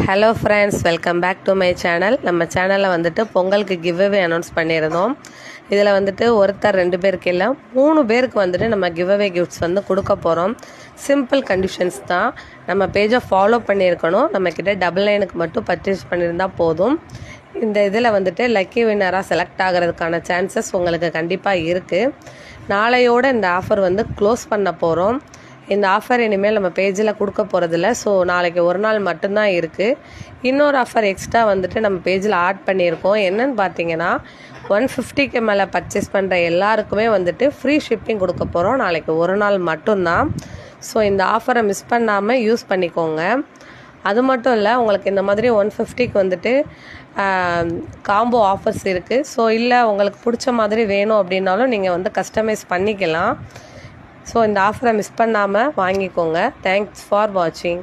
Hello friends, welcome back to my channel. நம்ம சேனலில் வந்துட்டு பொங்கலுக்கு கிவ்அவே அனௌன்ஸ் பண்ணியிருந்தோம். இதில் வந்துட்டு ஒருத்தர் 2 பேருக்கு இல்லை 3 பேருக்கு வந்துட்டு நம்ம கிவ்அவே கிஃப்ட்ஸ் வந்து கொடுக்க போகிறோம். சிம்பிள் கண்டிஷன்ஸ் தான். நம்ம பேஜை ஃபாலோ பண்ணியிருக்கணும். நம்மக்கிட்ட 99க்கு மட்டும் பர்ச்சேஸ் பண்ணியிருந்தால் போதும். இந்த இதில் வந்துட்டு லக்கி வின்னராக செலக்ட் ஆகிறதுக்கான சான்சஸ் உங்களுக்கு கண்டிப்பாக இருக்குது. நாளையோடு இந்த ஆஃபர் வந்து க்ளோஸ் பண்ண போகிறோம். இந்த ஆஃபர் இனிமேல் நம்ம பேஜில் கொடுக்க போகிறதில்ல. ஸோ நாளைக்கு ஒரு நாள் மட்டும்தான் இருக்குது. இன்னொரு ஆஃபர் எக்ஸ்ட்ரா வந்துட்டு நம்ம பேஜில் ஆட் பண்ணியிருக்கோம். என்னன்னு பார்த்தீங்கன்னா 150க்கு மேலே பர்ச்சேஸ் பண்ணுற எல்லாருக்குமே வந்துட்டு ஃப்ரீ ஷிப்பிங் கொடுக்க போகிறோம். நாளைக்கு ஒரு நாள் மட்டும்தான். ஸோ இந்த ஆஃபரை மிஸ் பண்ணாமல் யூஸ் பண்ணிக்கோங்க. அது மட்டும் இல்லை, உங்களுக்கு இந்த மாதிரி 150க்கு வந்துட்டு காம்போ ஆஃபர்ஸ் இருக்குது. ஸோ இல்லை உங்களுக்கு பிடிச்ச மாதிரி வேணும் அப்படின்னாலும் நீங்கள் வந்து கஸ்டமைஸ் பண்ணிக்கலாம். ஸோ இந்த ஆஃபரை மிஸ் பண்ணாமல் வாங்கிக்கோங்க. தேங்க்ஸ் ஃபார் வாட்சிங்.